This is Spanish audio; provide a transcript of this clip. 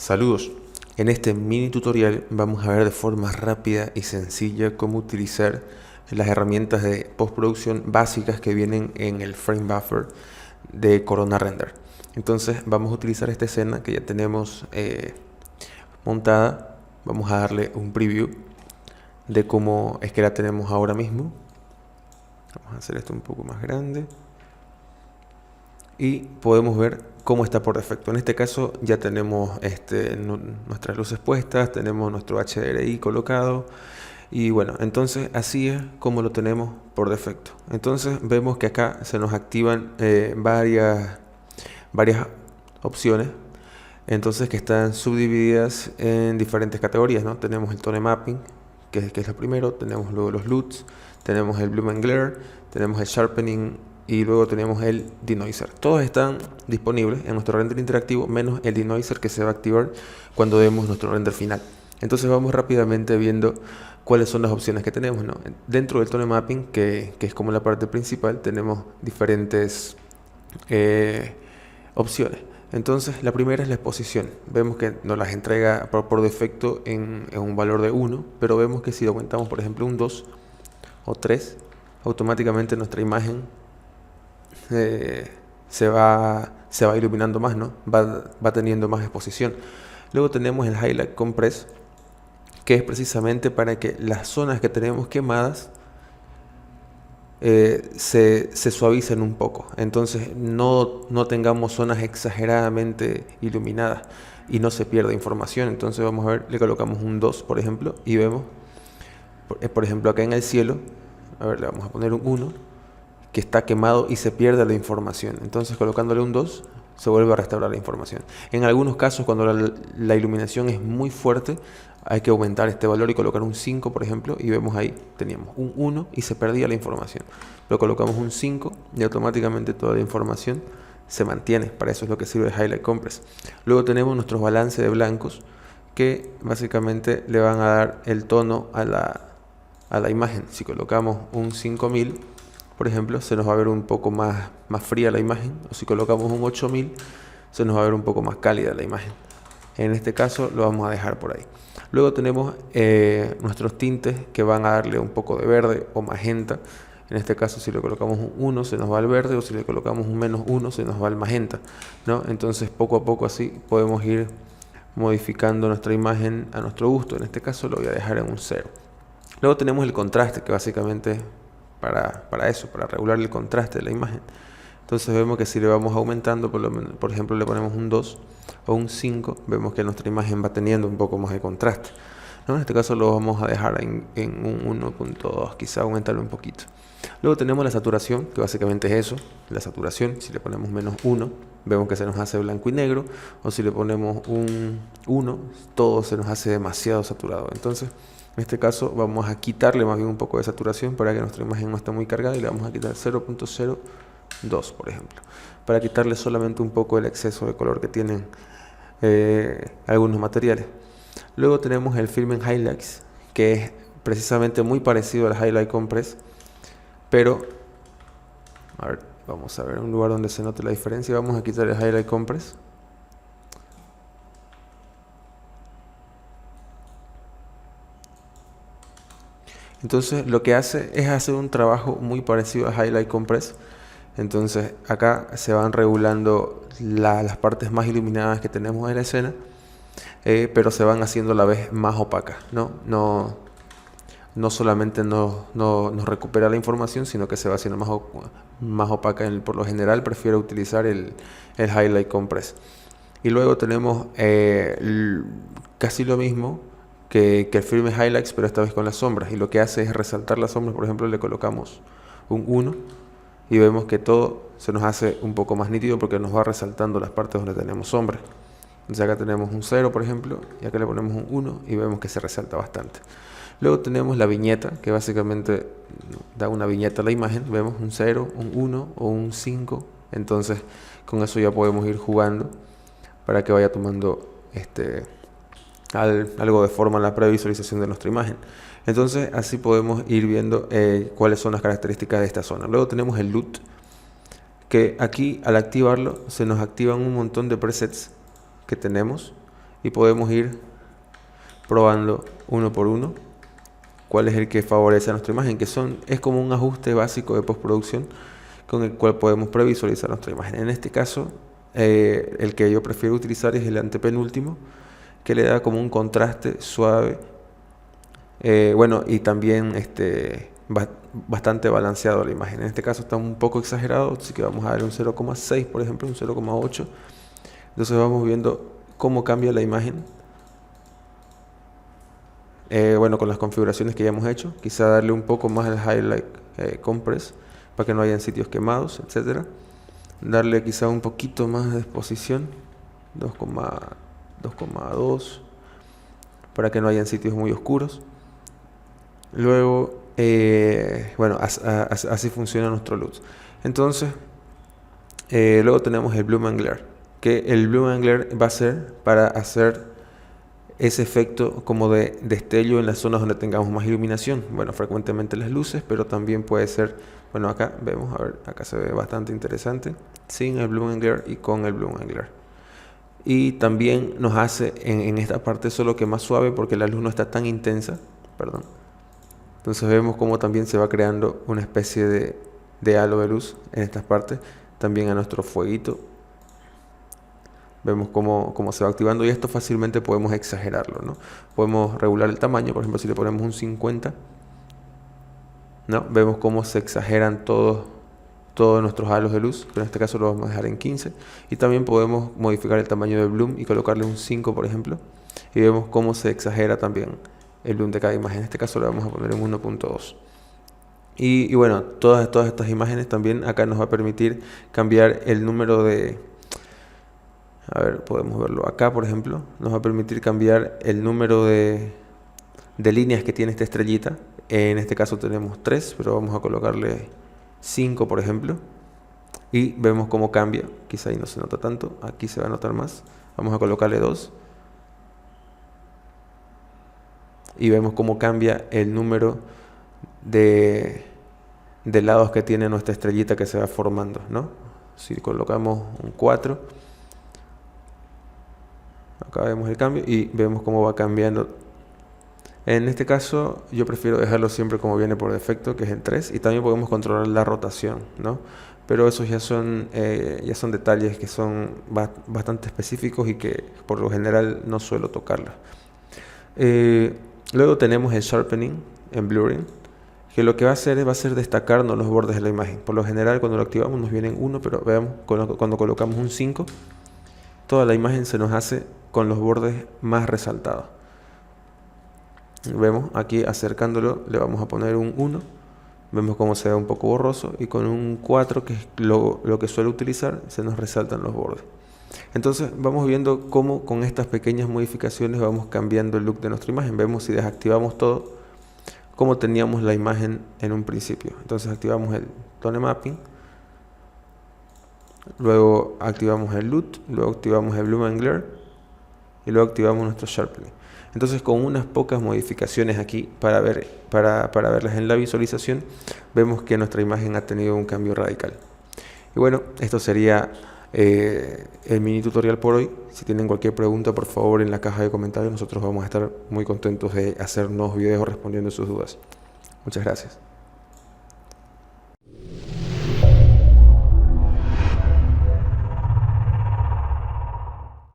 Saludos. En este mini tutorial vamos a ver de forma rápida y sencilla cómo utilizar las herramientas de postproducción básicas que vienen en el frame buffer de Corona Render. Entonces vamos a utilizar esta escena que ya tenemos montada. Vamos a darle un preview de cómo es que la tenemos ahora mismo. Vamos a hacer esto un poco más grande y podemos ver cómo está por defecto. En este caso ya tenemos nuestras luces puestas, tenemos nuestro HDRI colocado y bueno, entonces así es como lo tenemos por defecto. Entonces vemos que acá se nos activan varias opciones, entonces que están subdivididas en diferentes categorías, ¿no? Tenemos el tone mapping, que es lo primero, tenemos luego los LUTs, tenemos el bloom and glare, tenemos el sharpening y luego tenemos el denoiser. Todos están disponibles en nuestro render interactivo, menos el denoiser, que se va a activar cuando demos nuestro render final. Entonces vamos rápidamente viendo cuáles son las opciones que tenemos, ¿no? Dentro del tone mapping, que es como la parte principal, tenemos diferentes opciones. Entonces la primera es la exposición. Vemos que nos las entrega por defecto en un valor de 1, pero vemos que si aumentamos por ejemplo un 2 o 3, automáticamente nuestra imagen se va iluminando más, ¿no? Va teniendo más exposición. Luego tenemos el Highlight Compress, que es precisamente para que las zonas que tenemos quemadas se suavicen un poco. Entonces no tengamos zonas exageradamente iluminadas y no se pierda información. Entonces vamos a ver, le colocamos un 2 por ejemplo y vemos, por ejemplo acá en el cielo, a ver, le vamos a poner un 1, que está quemado y se pierde la información. Entonces colocándole un 2 se vuelve a restaurar la información. En algunos casos, cuando la iluminación es muy fuerte, hay que aumentar este valor y colocar un 5 por ejemplo, y vemos ahí teníamos un 1 y se perdía la información. Lo colocamos un 5 y automáticamente toda la información se mantiene. Para eso es lo que sirve el Highlight Compress. Luego tenemos nuestros balances de blancos, que básicamente le van a dar el tono a la imagen. Si colocamos un 5000 por ejemplo, se nos va a ver un poco más fría la imagen, o si colocamos un 8000 se nos va a ver un poco más cálida la imagen. En este caso lo vamos a dejar por ahí. Luego tenemos nuestros tintes, que van a darle un poco de verde o magenta. En este caso, si le colocamos un 1 se nos va al verde, o si le colocamos un -1 se nos va al magenta, ¿no? Entonces poco a poco así podemos ir modificando nuestra imagen a nuestro gusto. En este caso lo voy a dejar en un 0. Luego tenemos el contraste, que básicamente para eso, para regular el contraste de la imagen. Entonces vemos que si le vamos aumentando, por ejemplo le ponemos un 2 o un 5, vemos que nuestra imagen va teniendo un poco más de contraste, ¿no? En este caso lo vamos a dejar en un 1.2, quizá aumentarlo un poquito. Luego tenemos la saturación, que básicamente es eso, la saturación. Si le ponemos -1, vemos que se nos hace blanco y negro, o si le ponemos un 1, todo se nos hace demasiado saturado. Entonces en este caso vamos a quitarle más bien un poco de saturación para que nuestra imagen no esté muy cargada, y le vamos a quitar 0.02 por ejemplo, para quitarle solamente un poco el exceso de color que tienen algunos materiales. Luego tenemos el Film and Highlights, que es precisamente muy parecido al Highlight Compress, pero a ver, vamos a ver un lugar donde se note la diferencia. Vamos a quitar el Highlight Compress. Entonces lo que hace es hacer un trabajo muy parecido a Highlight Compress. Entonces acá se van regulando las partes más iluminadas que tenemos en la escena, pero se van haciendo a la vez más opacas, ¿no? No solamente nos recupera la información, sino que se va haciendo más opaca. Por lo general prefiero utilizar el Highlight Compress. Y luego tenemos casi lo mismo que el Film Highlights, pero esta vez con las sombras, y lo que hace es resaltar las sombras. Por ejemplo, le colocamos un 1 y vemos que todo se nos hace un poco más nítido porque nos va resaltando las partes donde tenemos sombras. Entonces acá tenemos un 0 por ejemplo, y acá le ponemos un 1 y vemos que se resalta bastante. Luego tenemos la viñeta, que básicamente da una viñeta a la imagen. Vemos un 0, un 1 o un 5. Entonces con eso ya podemos ir jugando para que vaya tomando algo de forma en la previsualización de nuestra imagen. Entonces así podemos ir viendo cuáles son las características de esta zona. Luego tenemos el LUT, que aquí al activarlo se nos activan un montón de presets que tenemos y podemos ir probando uno por uno cuál es el que favorece a nuestra imagen, es como un ajuste básico de postproducción con el cual podemos previsualizar nuestra imagen. En este caso, el que yo prefiero utilizar es el antepenúltimo, que le da como un contraste suave, bueno, y también bastante balanceado la imagen. En este caso está un poco exagerado, así que vamos a darle un 0,6, por ejemplo, un 0,8. Entonces vamos viendo cómo cambia la imagen. Bueno, con las configuraciones que ya hemos hecho, quizá darle un poco más al highlight compress para que no hayan sitios quemados, etcétera. Darle quizá un poquito más de exposición, 2,2, para que no hayan sitios muy oscuros. Luego, bueno, así funciona nuestro LUT. Entonces, luego tenemos el Bloom and Glare, que el Bloom and Glare va a ser para hacer ese efecto como de destello en las zonas donde tengamos más iluminación. Bueno, frecuentemente las luces, pero también puede ser, bueno, acá vemos, a ver, acá se ve bastante interesante, sin el Bloom and Glare y con el Bloom and Glare. Y también nos hace en esta parte solo que más suave porque la luz no está tan intensa, perdón. Entonces vemos cómo también se va creando una especie de halo de luz en estas partes, también a nuestro fueguito. Vemos cómo se va activando y esto fácilmente podemos exagerarlo, ¿no? Podemos regular el tamaño, por ejemplo, si le ponemos un 50, ¿no? Vemos cómo se exageran todos nuestros halos de luz, pero en este caso lo vamos a dejar en 15. Y también podemos modificar el tamaño del bloom y colocarle un 5, por ejemplo. Y vemos cómo se exagera también el bloom de cada imagen. En este caso le vamos a poner en 1.2. Y bueno, todas estas imágenes también acá nos va a permitir cambiar el número de... A ver, podemos verlo acá, por ejemplo. Nos va a permitir cambiar el número de líneas que tiene esta estrellita. En este caso tenemos 3, pero vamos a colocarle 5, por ejemplo. Y vemos cómo cambia. Quizá ahí no se nota tanto. Aquí se va a notar más. Vamos a colocarle 2. Y vemos cómo cambia el número de lados que tiene nuestra estrellita que se va formando, ¿no? Si colocamos un 4, acá vemos el cambio y vemos cómo va cambiando. En este caso yo prefiero dejarlo siempre como viene por defecto, que es en 3, y también podemos controlar la rotación, ¿no? Pero esos ya son detalles que son bastante específicos y que por lo general no suelo tocarlos. Luego tenemos el sharpening en blurring, que lo que va a hacer es destacarnos los bordes de la imagen. Por lo general cuando lo activamos nos vienen 1, pero veamos, cuando colocamos un 5, toda la imagen se nos hace con los bordes más resaltados. Vemos aquí acercándolo le vamos a poner un 1, vemos cómo se ve un poco borroso, y con un 4, que es lo que suelo utilizar, se nos resaltan los bordes. Entonces vamos viendo cómo con estas pequeñas modificaciones vamos cambiando el look de nuestra imagen. Vemos si desactivamos todo, cómo teníamos la imagen en un principio. Entonces activamos el tone mapping, luego activamos el LUT, luego activamos el Bloom and Glare y luego activamos nuestro sharpening. Entonces con unas pocas modificaciones aquí para verlas en la visualización, vemos que nuestra imagen ha tenido un cambio radical. Y bueno, esto sería el mini tutorial por hoy. Si tienen cualquier pregunta, por favor en la caja de comentarios, nosotros vamos a estar muy contentos de hacer nuevos videos respondiendo sus dudas. Muchas gracias.